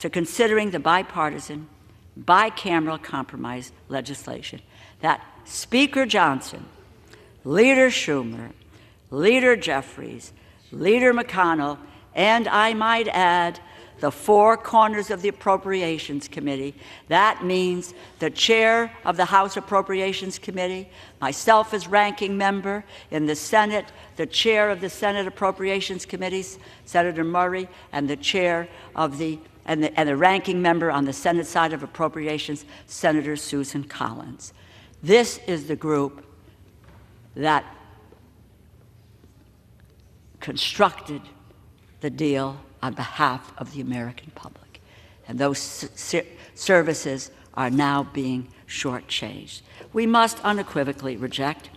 to considering the bipartisan, bicameral compromise legislation that Speaker Johnson, Leader Schumer, Leader Jeffries, Leader McConnell, and I might add, the four corners of the Appropriations Committee. That means the chair of the House Appropriations Committee, myself as ranking member in the Senate, the chair of the Senate Appropriations Committee, Senator Murray, and the chair of the ranking member on the Senate side of Appropriations, Senator Susan Collins. This is the group that constructed the deal on behalf of the American public. And those services are now being shortchanged. We must unequivocally reject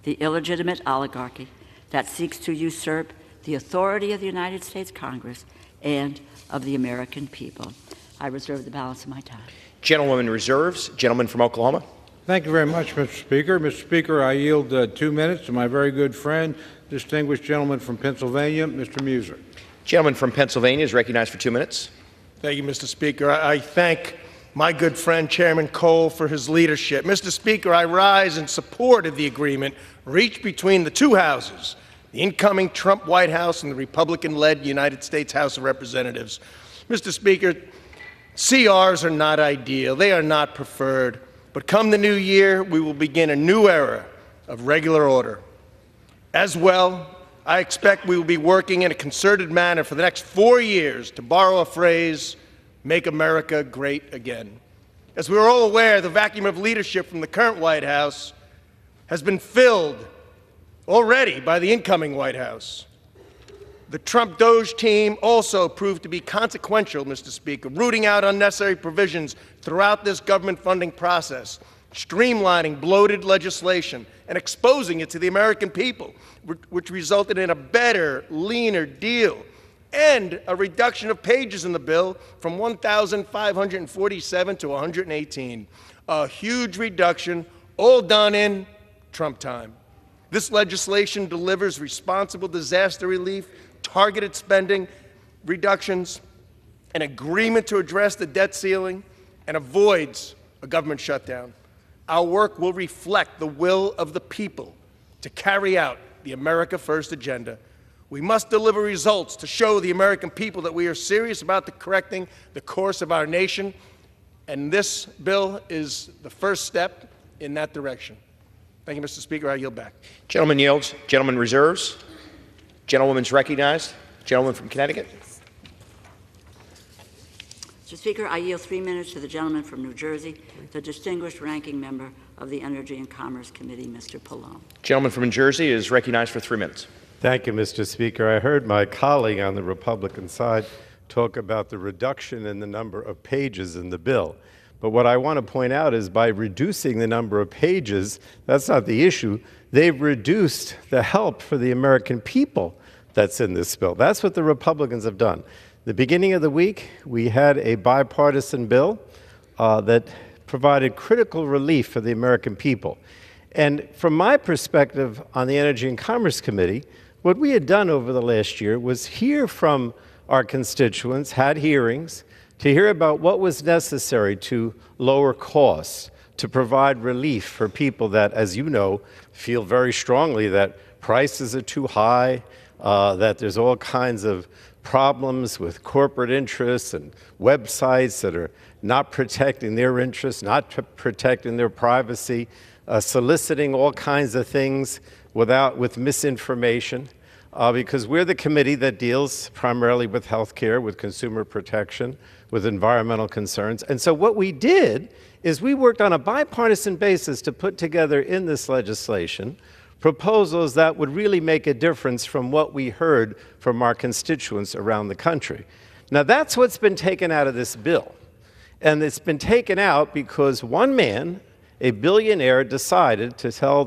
the illegitimate oligarchy that seeks to usurp the authority of the United States Congress and of the American people. I reserve the balance of my time. Gentlewoman reserves. Gentleman from Oklahoma. Thank you very much, Mr. Speaker. Mr. Speaker, I yield 2 minutes to my very good friend, distinguished gentleman from Pennsylvania, Mr. Muser. Gentleman from Pennsylvania is recognized for 2 minutes. Thank you, Mr. Speaker. I thank my good friend, Chairman Cole, for his leadership. Mr. Speaker, I rise in support of the agreement reached between the two houses, the incoming Trump White House and the Republican-led United States House of Representatives. Mr. Speaker, CRs are not ideal. They are not preferred. But come the new year, we will begin a new era of regular order. As well, I expect we will be working in a concerted manner for the next 4 years, to borrow a phrase, make America great again. As we are all aware, the vacuum of leadership from the current White House has been filled already by the incoming White House. The Trump Doge team also proved to be consequential, Mr. Speaker, rooting out unnecessary provisions throughout this government funding process, streamlining bloated legislation and exposing it to the American people, which resulted in a better, leaner deal and a reduction of pages in the bill from 1,547 to 118. A huge reduction, all done in Trump time. This legislation delivers responsible disaster relief, targeted spending reductions, an agreement to address the debt ceiling, and avoids a government shutdown. Our work will reflect the will of the people to carry out the America First agenda. We must deliver results to show the American people that we are serious about correcting the course of our nation, and this bill is the first step in that direction. Thank you, Mr. Speaker. I yield back. Gentleman yields. Gentleman reserves. Gentlewoman's recognized. Gentleman from Connecticut. Mr. Speaker, I yield 3 minutes to the gentleman from New Jersey, the distinguished ranking member of the Energy and Commerce Committee, Mr. Pallone. Gentleman from New Jersey is recognized for 3 minutes. Thank you, Mr. Speaker. I heard my colleague on the Republican side talk about the reduction in the number of pages in the bill. But what I want to point out is by reducing the number of pages, that's not the issue. They've reduced the help for the American people that's in this bill. That's what the Republicans have done. The beginning of the week, we had a bipartisan bill that provided critical relief for the American people. And from my perspective on the Energy and Commerce Committee, what we had done over the last year was hear from our constituents, had hearings, to hear about what was necessary to lower costs, to provide relief for people that, as you know, feel very strongly that prices are too high, that there's all kinds of problems with corporate interests and websites that are not protecting their interests, not protecting their privacy, soliciting all kinds of things with misinformation, because we're the committee that deals primarily with health care, with consumer protection, with environmental concerns. And so what we did is we worked on a bipartisan basis to put together in this legislation proposals that would really make a difference from what we heard from our constituents around the country. Now, that's what's been taken out of this bill. And it's been taken out because one man, a billionaire, decided to tell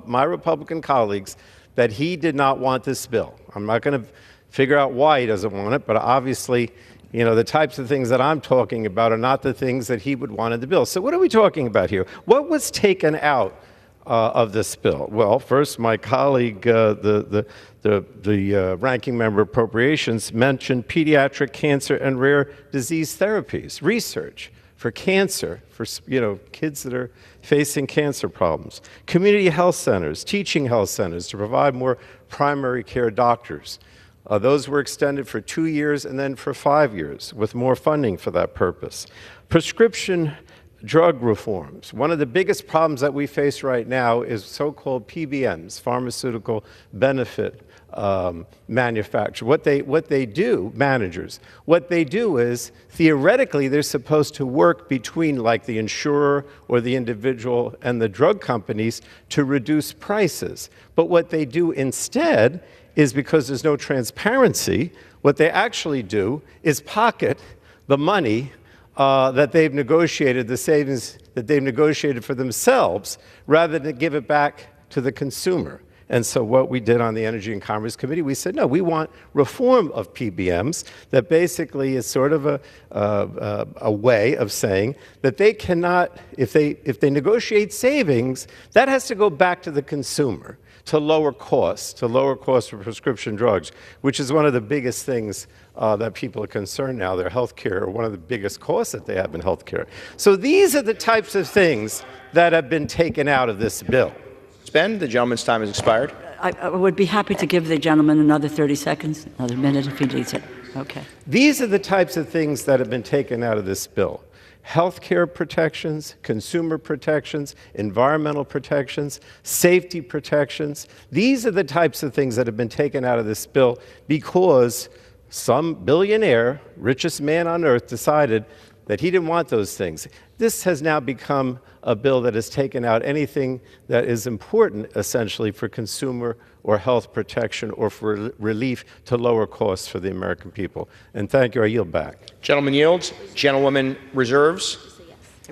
my Republican colleagues that he did not want this bill. I'm not going to figure out why he doesn't want it, but obviously, you know, the types of things that I'm talking about are not the things that he would want in the bill. So what are we talking about here? What was taken out of this bill? Well, first, my colleague, the ranking member Appropriations, mentioned pediatric cancer and rare disease therapies, research for cancer, for kids that are facing cancer problems, community health centers, teaching health centers to provide more primary care doctors. Those were extended for 2 years and then for 5 years with more funding for that purpose. Prescription drug reforms. One of the biggest problems that we face right now is so-called PBMs, pharmaceutical benefit manufacturers. What they do, managers, what they do is, theoretically, they're supposed to work between, like, the insurer or the individual and the drug companies to reduce prices. But what they do instead is, because there's no transparency, what they actually do is pocket the money that they've negotiated, the savings that they've negotiated for themselves, rather than give it back to the consumer. And so what we did on the Energy and Commerce Committee, we said, no, we want reform of PBMs that basically is sort of a way of saying that they cannot, if they negotiate savings, that has to go back to the consumer to lower costs for prescription drugs, which is one of the biggest things that people are concerned now. Their health care, one of the biggest costs that they have in health care. So these are the types of things that have been taken out of this bill. Ben, the gentleman's time has expired. I would be happy to give the gentleman another 30 seconds, another minute if he needs it. Okay. These are the types of things that have been taken out of this bill. Health care protections, consumer protections, environmental protections, safety protections. These are the types of things that have been taken out of this bill because some billionaire, richest man on earth, decided that he didn't want those things. This has now become a bill that has taken out anything that is important, essentially, for consumer or health protection or for relief to lower costs for the American people. And thank you. I yield back. Gentleman yields. Gentlewoman reserves.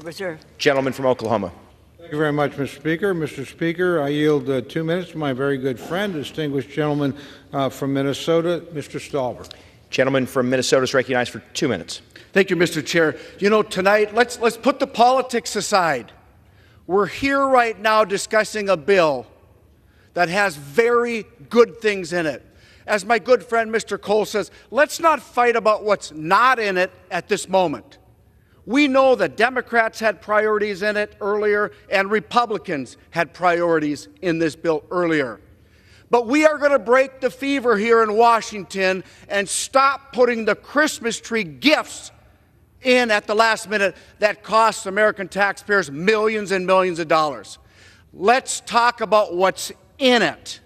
Reserve. Gentleman from Oklahoma. Thank you very much, Mr. Speaker. Mr. Speaker, I yield 2 minutes to my very good friend, distinguished gentleman from Minnesota, Mr. Stolber. Gentleman from Minnesota is recognized for 2 minutes. Thank you, Mr. Chair. You know, tonight, let's put the politics aside. We're here right now discussing a bill that has very good things in it. As my good friend Mr. Cole says, let's not fight about what's not in it at this moment. We know that Democrats had priorities in it earlier and Republicans had priorities in this bill earlier. But we are going to break the fever here in Washington and stop putting the Christmas tree gifts in at the last minute that costs American taxpayers millions and millions of dollars. Let's talk about what's in it.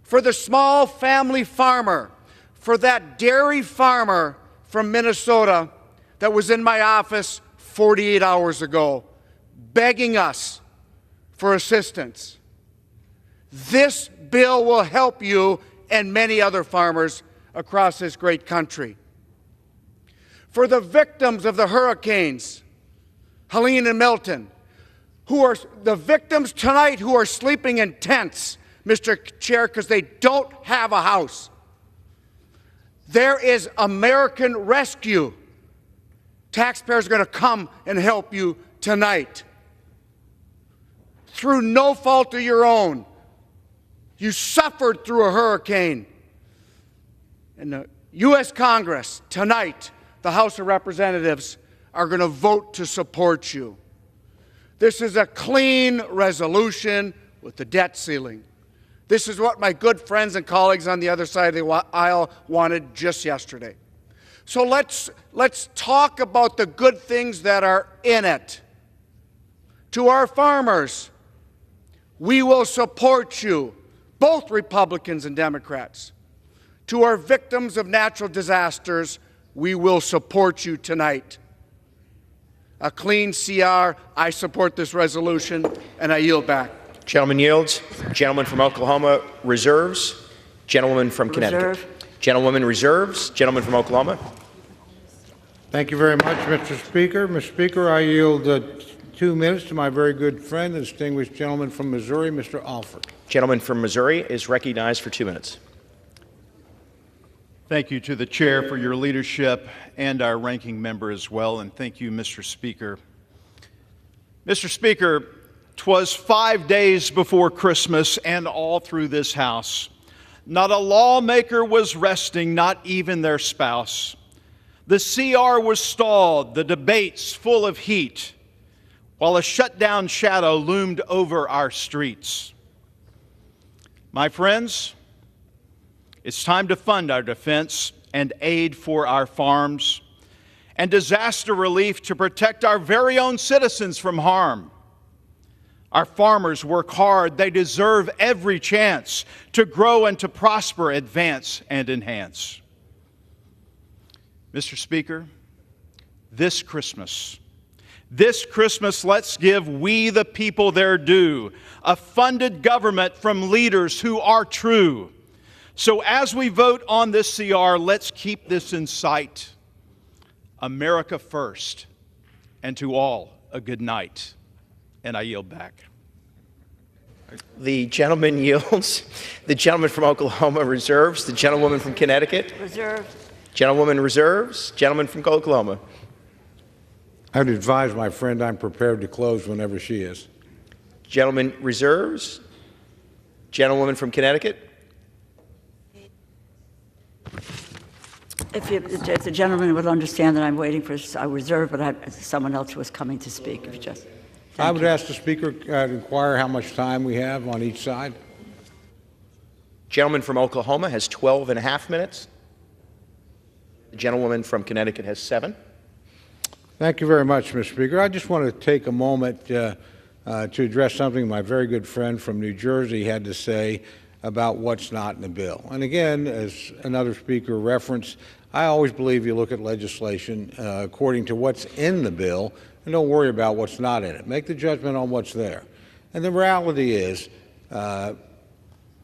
For the small family farmer, for that dairy farmer from Minnesota that was in my office 48 hours ago, begging us for assistance. This bill will help you and many other farmers across this great country. For the victims of the hurricanes, Helene and Milton, who are the victims tonight who are sleeping in tents, Mr. Chair, because they don't have a house. There is American Rescue. Taxpayers are going to come and help you tonight. Through no fault of your own, you suffered through a hurricane. And the U.S. Congress tonight, the House of Representatives, are going to vote to support you. This is a clean resolution with the debt ceiling. This is what my good friends and colleagues on the other side of the aisle wanted just yesterday. So let's talk about the good things that are in it. To our farmers, we will support you, both Republicans and Democrats. To our victims of natural disasters, we will support you tonight. A clean CR. I support this resolution, and I yield back. Gentleman yields. Gentleman from Oklahoma reserves. Gentleman from Connecticut. Reserve. Gentlewoman reserves. Gentleman from Oklahoma. Thank you very much, Mr. Speaker. Mr. Speaker, I yield 2 minutes to my very good friend, the distinguished gentleman from Missouri, Mr. Alford. Gentleman from Missouri is recognized for 2 minutes. Thank you to the chair for your leadership and our ranking member as well, and thank you, Mr. Speaker. Mr. Speaker, 'Twas 5 days before Christmas, and all through this house, not a lawmaker was resting, not even their spouse. The CR was stalled, the debates full of heat, while a shutdown shadow loomed over our streets. My friends, it's time to fund our defense and aid for our farms and disaster relief to protect our very own citizens from harm. Our farmers work hard. They deserve every chance to grow and to prosper, advance, and enhance. Mr. Speaker, this Christmas, let's give we the people their due, a funded government from leaders who are true. So as we vote on this CR, let's keep this in sight. America first, and to all, a good night. And I yield back. The gentleman yields. The gentleman from Oklahoma reserves. The gentlewoman from Connecticut. Reserve. Gentlewoman reserves. Gentleman from Oklahoma. I would advise my friend I'm prepared to close whenever she is. Gentleman reserves. Gentlewoman from Connecticut. If the gentleman would understand that I'm waiting for a reserve, but someone else was coming to speak. If you just, I would ask the Speaker to inquire how much time we have on each side. Gentleman from Oklahoma has 12 and a half minutes. The gentlewoman from Connecticut has 7. Thank you very much, Mr. Speaker. I just want to take a moment to address something my very good friend from New Jersey had to say about what's not in the bill. And again, as another speaker referenced, I always believe you look at legislation according to what's in the bill and don't worry about what's not in it. Make the judgment on what's there. And the reality is,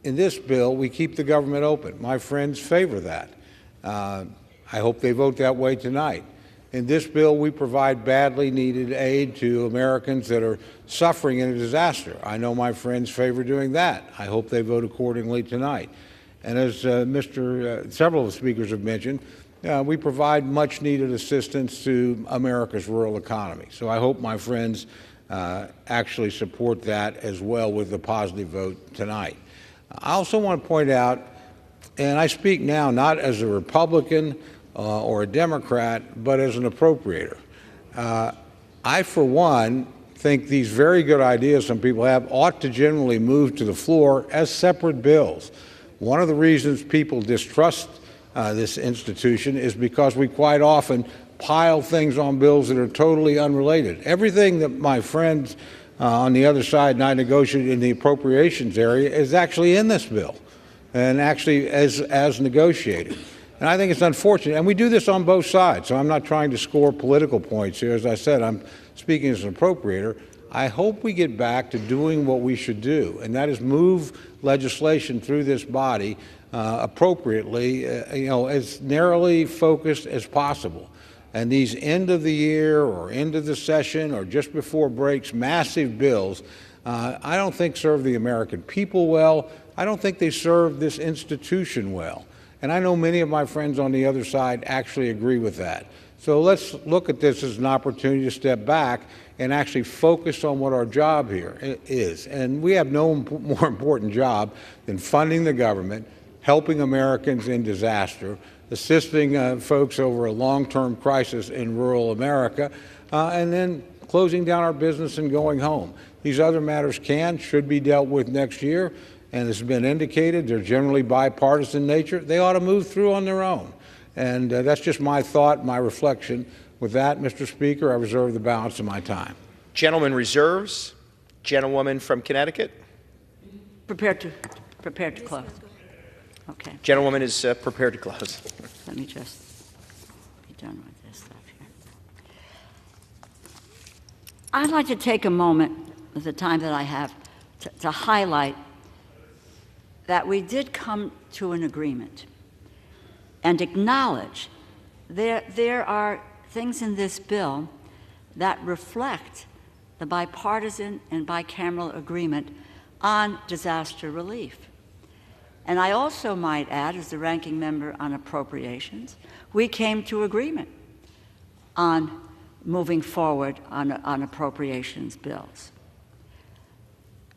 in this bill, we keep the government open. My friends favor that. I hope they vote that way tonight. In this bill, we provide badly needed aid to Americans that are suffering in a disaster. I know my friends favor doing that. I hope they vote accordingly tonight. And as several of the speakers have mentioned, we provide much needed assistance to America's rural economy. So I hope my friends actually support that as well with the positive vote tonight. I also want to point out, and I speak now not as a Republican or a Democrat, but as an appropriator. I, for one, think these very good ideas some people have ought to generally move to the floor as separate bills. One of the reasons people distrust this institution is because we quite often pile things on bills that are totally unrelated. Everything that my friends on the other side and I negotiated in the appropriations area is actually in this bill and actually as negotiated. And I think it's unfortunate. And we do this on both sides, so I'm not trying to score political points here. As I said, I'm speaking as an appropriator. I hope we get back to doing what we should do, and that is move legislation through this body appropriately, as narrowly focused as possible. And these end of the year or end of the session or just before breaks, massive bills, I don't think serve the American people well. I don't think they serve this institution well. And I know many of my friends on the other side actually agree with that. So let's look at this as an opportunity to step back and actually focus on what our job here is. And we have no more important job than funding the government, helping Americans in disaster, assisting folks over a long-term crisis in rural America, and then closing down our business and going home. These other matters should be dealt with next year. And as has been indicated, they're generally bipartisan nature. They ought to move through on their own. And that's just my thought, my reflection. With that, Mr. Speaker, I reserve the balance of my time. Gentleman reserves. Gentlewoman from Connecticut. Prepared to close. Okay. Gentlewoman is prepared to close. Let me just be done with this stuff here. I'd like to take a moment, with the time that I have, to highlight that we did come to an agreement and acknowledge there are things in this bill that reflect the bipartisan and bicameral agreement on disaster relief. And I also might add, as the ranking member on appropriations, we came to agreement on moving forward on appropriations bills.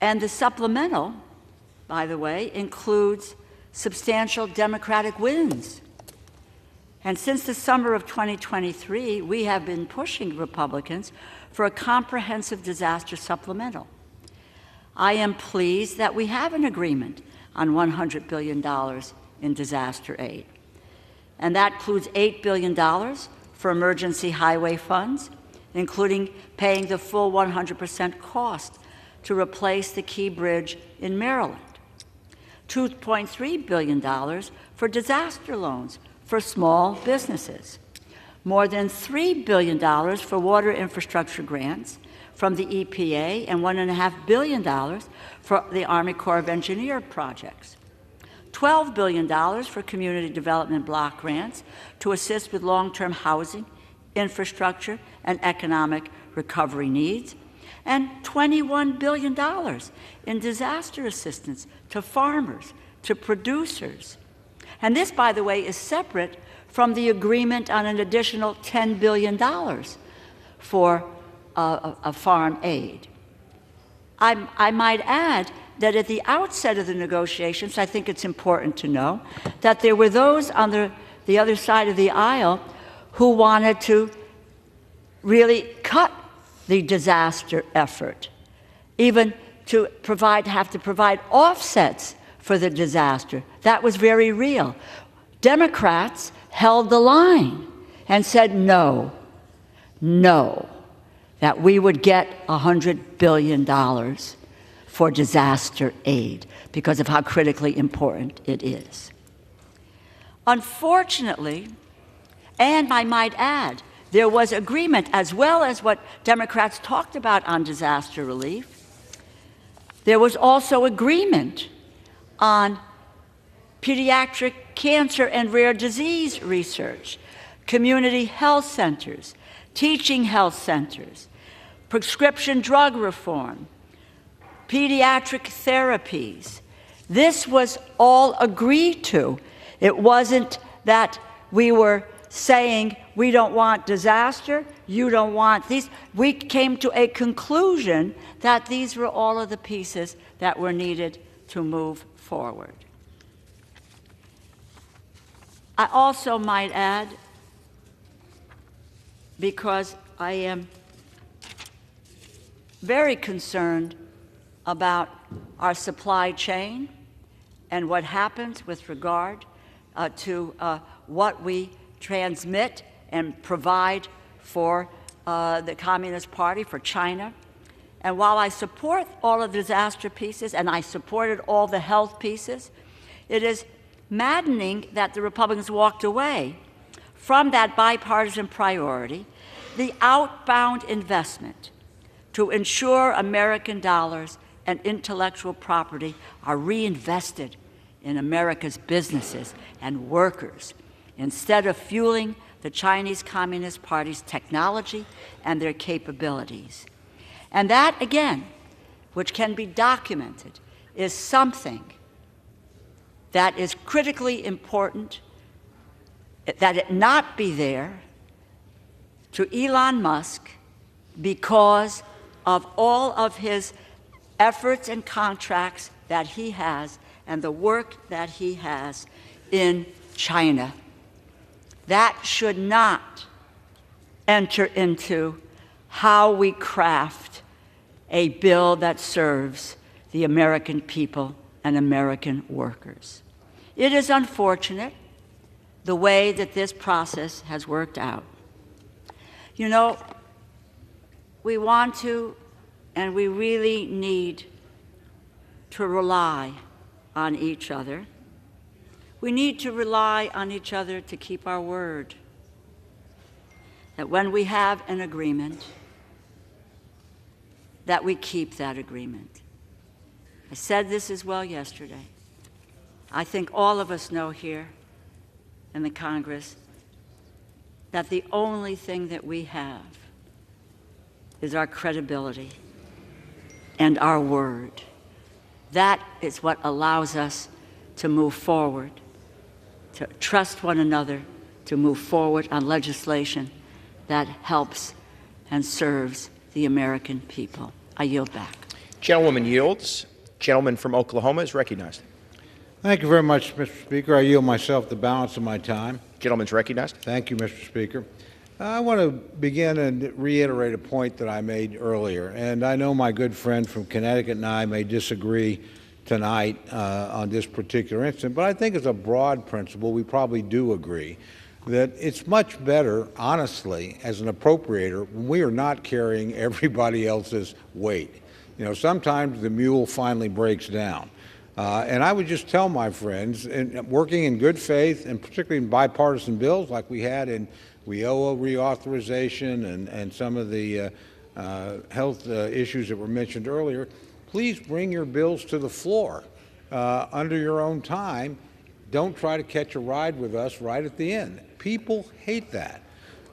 And the supplemental, by the way, includes substantial Democratic wins. And since the summer of 2023, we have been pushing Republicans for a comprehensive disaster supplemental. I am pleased that we have an agreement on $100 billion in disaster aid. And that includes $8 billion for emergency highway funds, including paying the full 100% cost to replace the Key Bridge in Maryland. $2.3 billion for disaster loans for small businesses. More than $3 billion for water infrastructure grants from the EPA, and $1.5 billion for the Army Corps of Engineers projects. $12 billion for community development block grants to assist with long-term housing, infrastructure, and economic recovery needs, and $21 billion in disaster assistance to farmers, to producers. And this, by the way, is separate from the agreement on an additional $10 billion for farm aid. I might add that at the outset of the negotiations, I think it's important to know that there were those on the other side of the aisle who wanted to really cut the disaster effort, even to have to provide offsets for the disaster. That was very real. Democrats held the line and said no, that we would get $100 billion for disaster aid because of how critically important it is. Unfortunately, and I might add, there was agreement, as well as what Democrats talked about on disaster relief. There was also agreement on pediatric cancer and rare disease research, community health centers, teaching health centers, prescription drug reform, pediatric therapies. This was all agreed to. It wasn't that we were saying we don't want disaster, you don't want these. We came to a conclusion that these were all of the pieces that were needed to move forward. I also might add, because I am very concerned about our supply chain and what happens with regard to what we transmit and provide for the Communist Party, for China. And while I support all of the disaster pieces, and I supported all the health pieces, it is maddening that the Republicans walked away from that bipartisan priority, the outbound investment to ensure American dollars and intellectual property are reinvested in America's businesses and workers, instead of fueling the Chinese Communist Party's technology and their capabilities. And that, again, which can be documented, is something that is critically important, that it not be there to Elon Musk because of all of his efforts and contracts that he has and the work that he has in China. That should not enter into how we craft a bill that serves the American people and American workers. It is unfortunate the way that this process has worked out. You know, we want to, and we really need to rely on each other. We need to rely on each other to keep our word. That when we have an agreement, that we keep that agreement. I said this as well yesterday. I think all of us know here in the Congress that the only thing that we have is our credibility and our word. That is what allows us to move forward, to trust one another, to move forward on legislation that helps and serves the American people. I yield back. Gentlewoman yields. Gentleman from Oklahoma is recognized. Thank you very much, Mr. Speaker. I yield myself the balance of my time. Gentleman's recognized. Thank you, Mr. Speaker. I want to begin and reiterate a point that I made earlier, and I know my good friend from Connecticut and I may disagree tonight on this particular incident, but I think as a broad principle, we probably do agree that it's much better, honestly, as an appropriator, when we are not carrying everybody else's weight. You know, sometimes the mule finally breaks down. And I would just tell my friends, working in good faith, and particularly in bipartisan bills like we had in WIOA reauthorization and some of the health issues that were mentioned earlier, please bring your bills to the floor under your own time. Don't try to catch a ride with us right at the end. People hate that.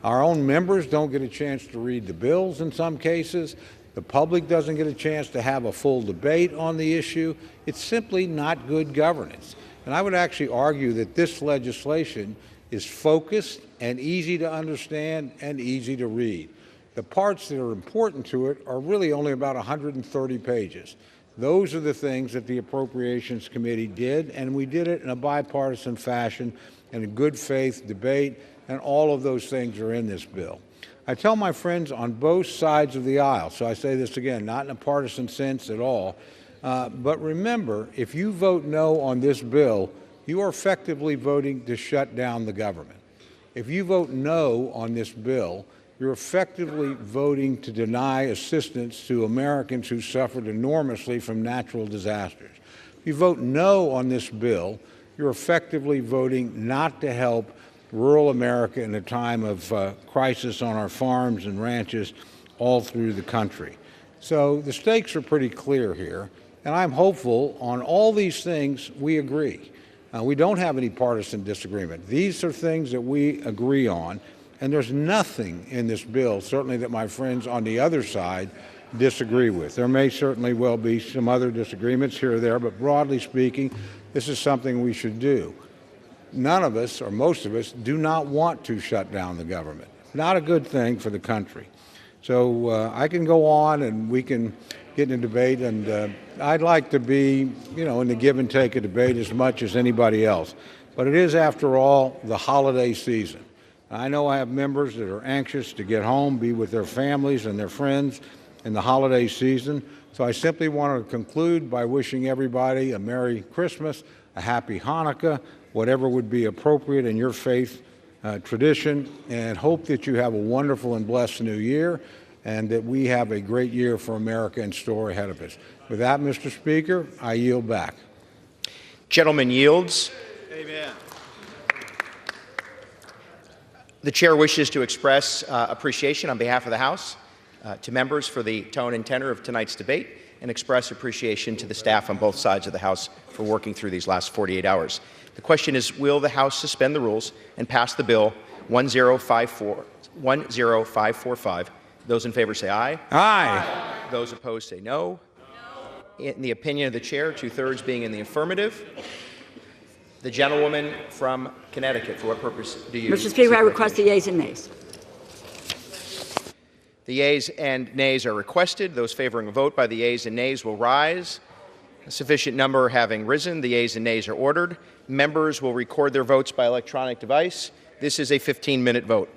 Our own members don't get a chance to read the bills in some cases. The public doesn't get a chance to have a full debate on the issue. It's simply not good governance. And I would actually argue that this legislation is focused and easy to understand and easy to read. The parts that are important to it are really only about 130 pages. Those are the things that the Appropriations Committee did, and we did it in a bipartisan fashion and a good faith debate, and all of those things are in this bill. I tell my friends on both sides of the aisle, so I say this again, not in a partisan sense at all, but remember, if you vote no on this bill, you are effectively voting to shut down the government. If you vote no on this bill, you're effectively voting to deny assistance to Americans who suffered enormously from natural disasters. If you vote no on this bill, you're effectively voting not to help rural America in a time of crisis on our farms and ranches all through the country. So the stakes are pretty clear here, and I'm hopeful on all these things we agree. We don't have any partisan disagreement. These are things that we agree on, and there's nothing in this bill, certainly that my friends on the other side disagree with. There may certainly well be some other disagreements here or there, but broadly speaking, this is something we should do. None of us, or most of us, do not want to shut down the government. Not a good thing for the country. So I can go on and we can get in a debate, and I'd like to be, in the give and take of debate as much as anybody else. But it is, after all, the holiday season. I know I have members that are anxious to get home, be with their families and their friends in the holiday season. So I simply want to conclude by wishing everybody a Merry Christmas, a Happy Hanukkah, whatever would be appropriate in your faith tradition, and hope that you have a wonderful and blessed new year, and that we have a great year for America in store ahead of us. With that, Mr. Speaker, I yield back. Gentleman yields. Amen. The chair wishes to express appreciation on behalf of the House to members for the tone and tenor of tonight's debate, and express appreciation to the staff on both sides of the House for working through these last 48 hours. The question is, will the House suspend the rules and pass the bill 10545? Those in favor say aye. Aye. Those opposed say no. In the opinion of the chair, 2/3 being in the affirmative. The gentlewoman from Connecticut, for what purpose do you? Mr. Speaker, I request the yeas and nays. The yeas and nays are requested. Those favoring a vote by the yeas and nays will rise. A sufficient number having risen, the yeas and nays are ordered. Members will record their votes by electronic device. This is a 15-minute vote.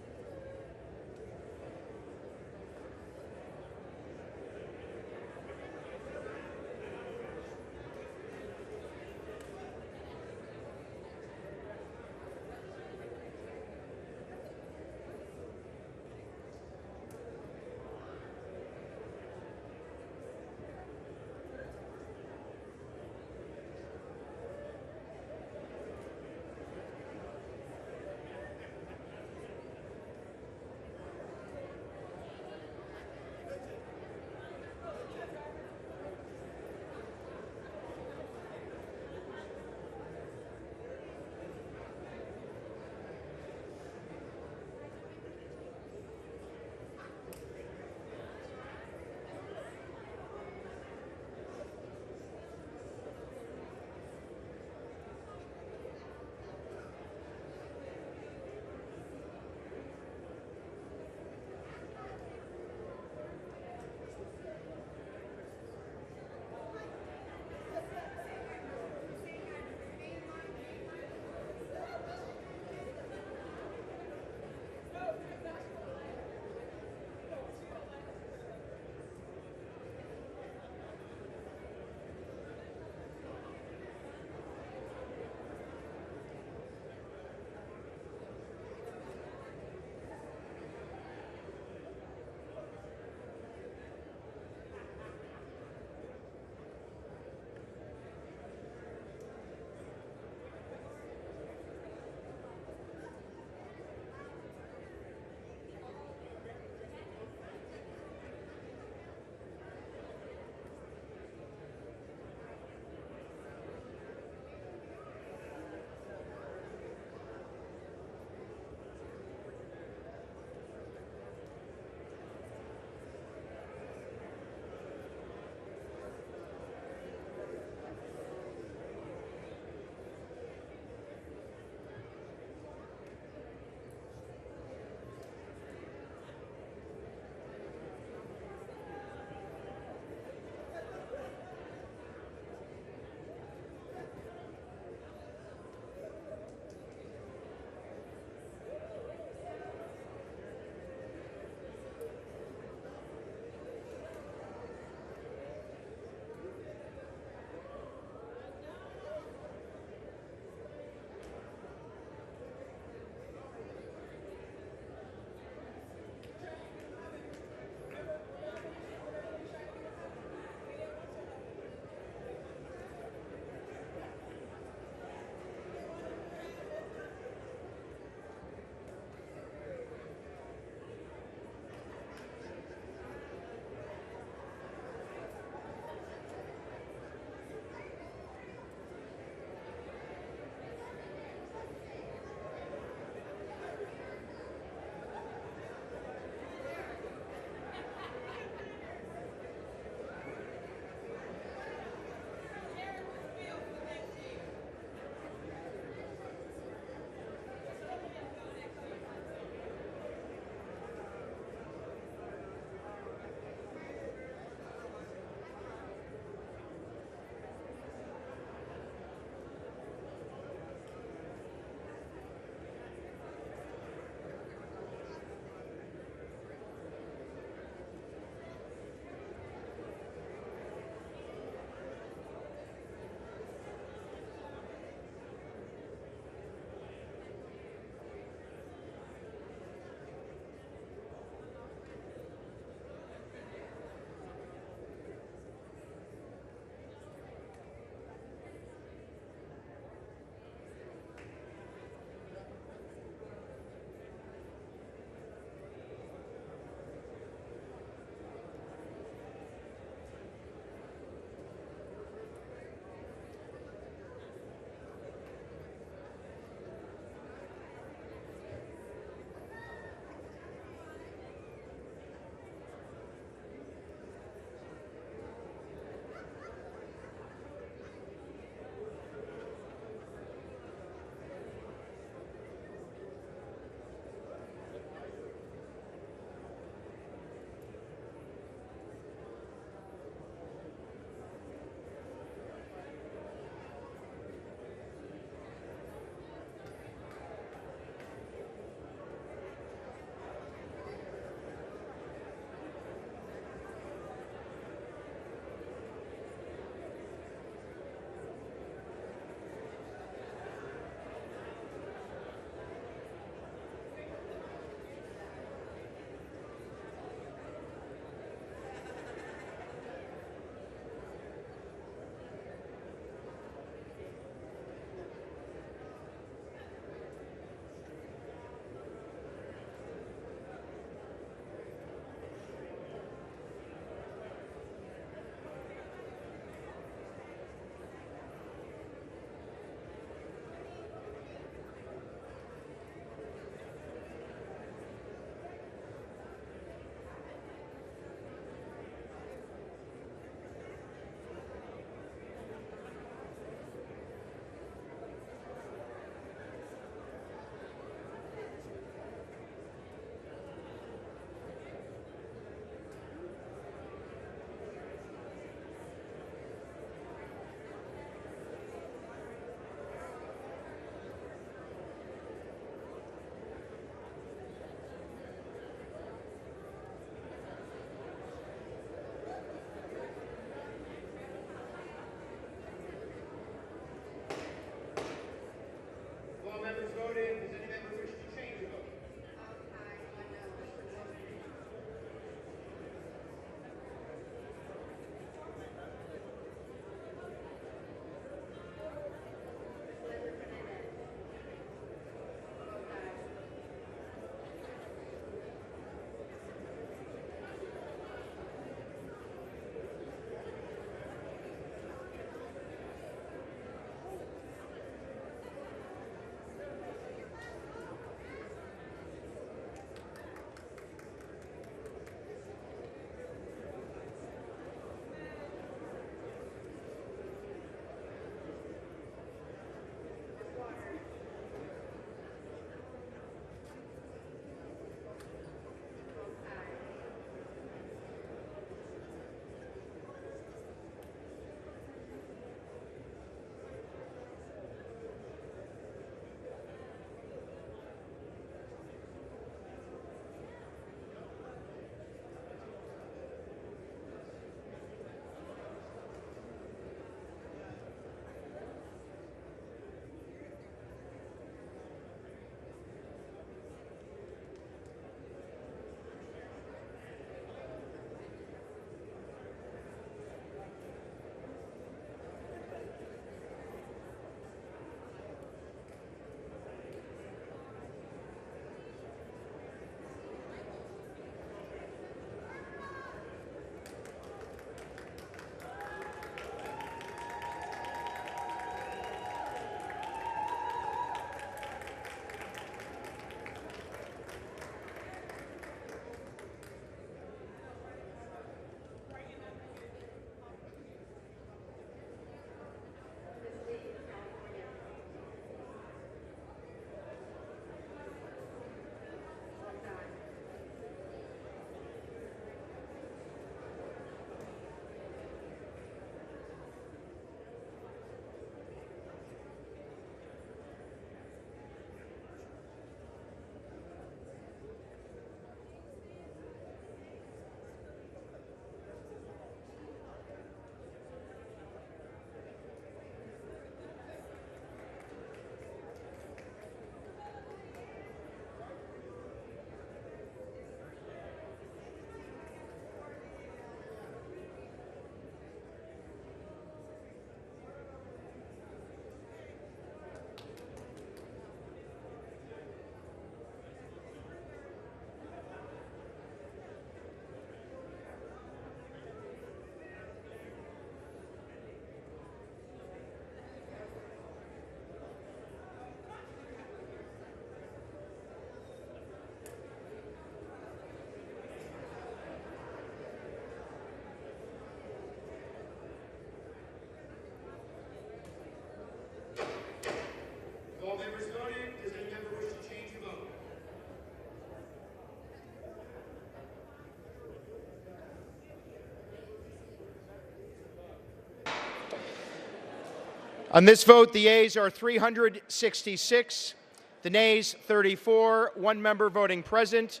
On this vote, the yeas are 366, the nays 34, one member voting present,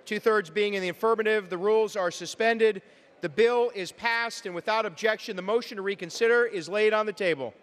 two-thirds being in the affirmative. The rules are suspended. The bill is passed, and without objection, the motion to reconsider is laid on the table.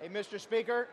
Hey, Mr. Speaker.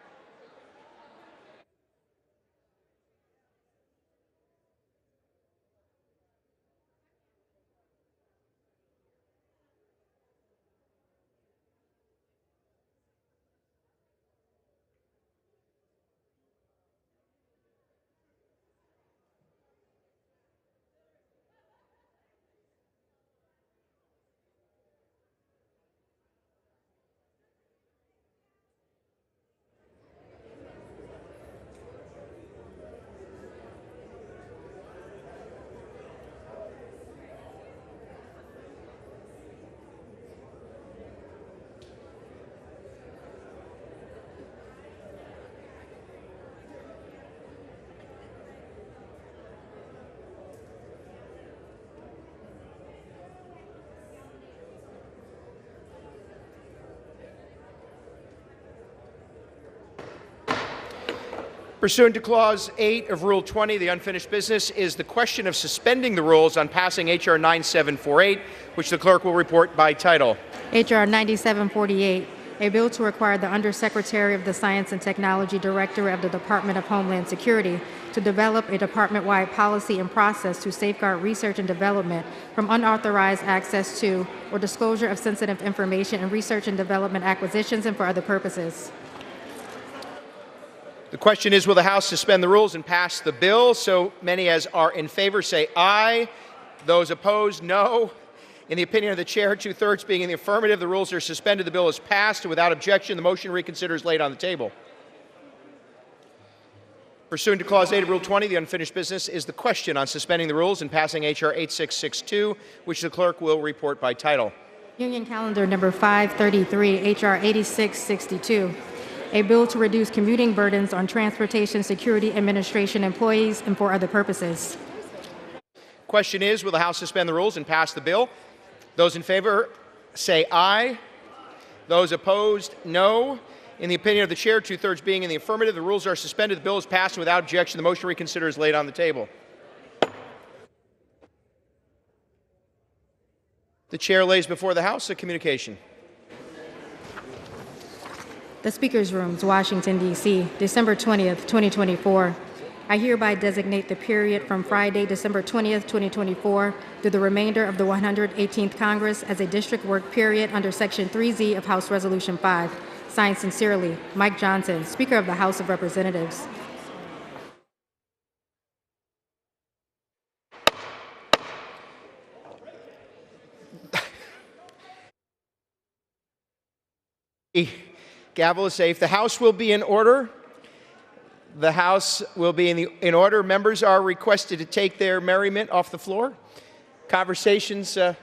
Pursuant to Clause 8 of Rule 20, the unfinished business is the question of suspending the rules on passing H.R. 9748, which the clerk will report by title. H.R. 9748, a bill to require the Undersecretary of the Science and Technology Director of the Department of Homeland Security to develop a department-wide policy and process to safeguard research and development from unauthorized access to or disclosure of sensitive information in research and development acquisitions and for other purposes. The question is, will the House suspend the rules and pass the bill? So many as are in favor say aye. Those opposed, no. In the opinion of the chair, two-thirds being in the affirmative, the rules are suspended. The bill is passed, and without objection, the motion to reconsider is laid on the table. Pursuant to Clause 8 of Rule 20, the unfinished business is the question on suspending the rules and passing H.R. 8662, which the clerk will report by title. Union Calendar Number 533, H.R. 8662. A bill to reduce commuting burdens on Transportation Security Administration employees and for other purposes. Question is, will the House suspend the rules and pass the bill? Those in favor say aye. Those opposed, no. In the opinion of the chair, two-thirds being in the affirmative, the rules are suspended. The bill is passed, and without objection, the motion to reconsider is laid on the table. The chair lays before the House a communication. The Speaker's Rooms, Washington, D.C., December 20th, 2024. I hereby designate the period from Friday, December 20th, 2024, through the remainder of the 118th Congress as a district work period under Section 3Z of House Resolution 5. Signed sincerely, Mike Johnson, Speaker of the House of Representatives. Gavel is safe. The House will be in order. The House will be in order. Members are requested to take their merriment off the floor. Conversations off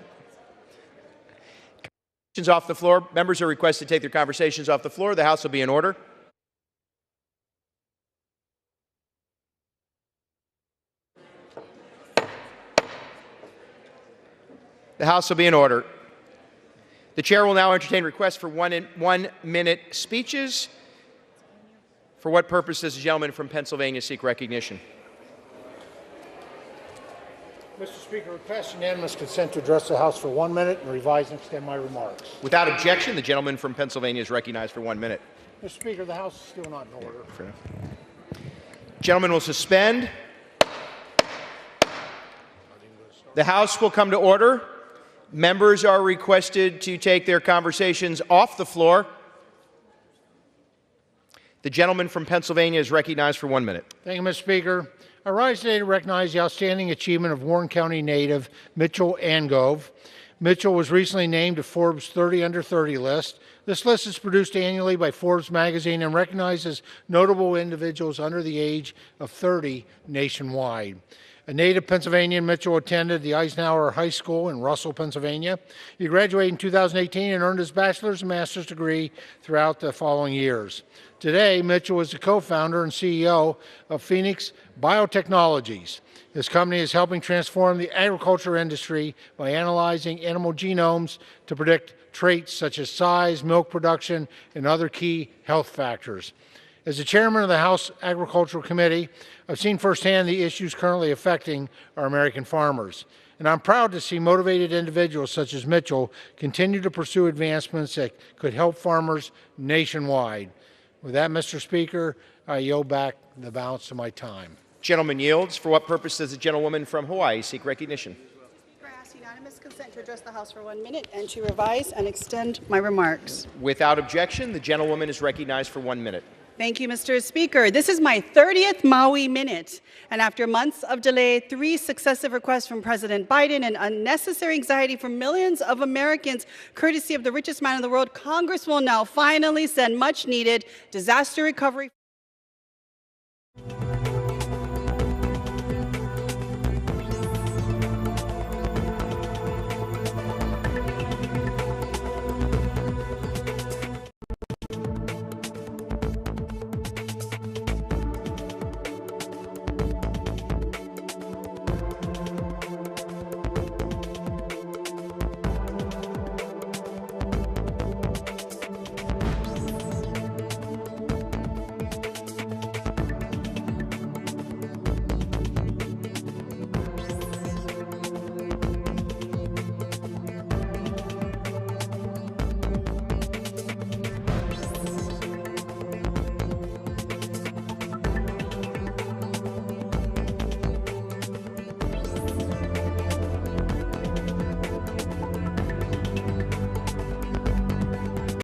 the floor. Members are requested to take their conversations off the floor. The House will be in order. The House will be in order. The Chair will now entertain requests for one-minute speeches. For what purpose does the gentleman from Pennsylvania seek recognition? Mr. Speaker, request unanimous consent to address the House for 1 minute and revise and extend my remarks. Without objection, the gentleman from Pennsylvania is recognized for 1 minute. Mr. Speaker, the House is still not in order. Fair enough. Gentleman will suspend. The House will come to order. Members are requested to take their conversations off the floor. The gentleman from Pennsylvania is recognized for 1 minute. Thank you, Mr. Speaker. I rise today to recognize the outstanding achievement of Warren County native Mitchell Angove. Mitchell was recently named to Forbes 30 Under 30 list. This list is produced annually by Forbes magazine and recognizes notable individuals under the age of 30 nationwide. A native Pennsylvanian, Mitchell attended the Eisenhower High School in Russell, Pennsylvania. He graduated in 2018 and earned his bachelor's and master's degree throughout the following years. Today, Mitchell is the co-founder and CEO of Phoenix Biotechnologies. His company is helping transform the agriculture industry by analyzing animal genomes to predict traits such as size, milk production, and other key health factors. As the chairman of the House Agricultural Committee, I've seen firsthand the issues currently affecting our American farmers. And I'm proud to see motivated individuals such as Mitchell continue to pursue advancements that could help farmers nationwide. With that, Mr. Speaker, I yield back the balance of my time. Gentleman yields. For what purpose does the gentlewoman from Hawaii seek recognition? I ask unanimous consent to address the House for 1 minute and to revise and extend my remarks. Without objection, the gentlewoman is recognized for 1 minute. Thank you, Mr. Speaker. This is my 30th Maui Minute, and after months of delay, 3 successive requests from President Biden, and unnecessary anxiety for millions of Americans, courtesy of the richest man in the world, Congress will now finally send much-needed disaster recovery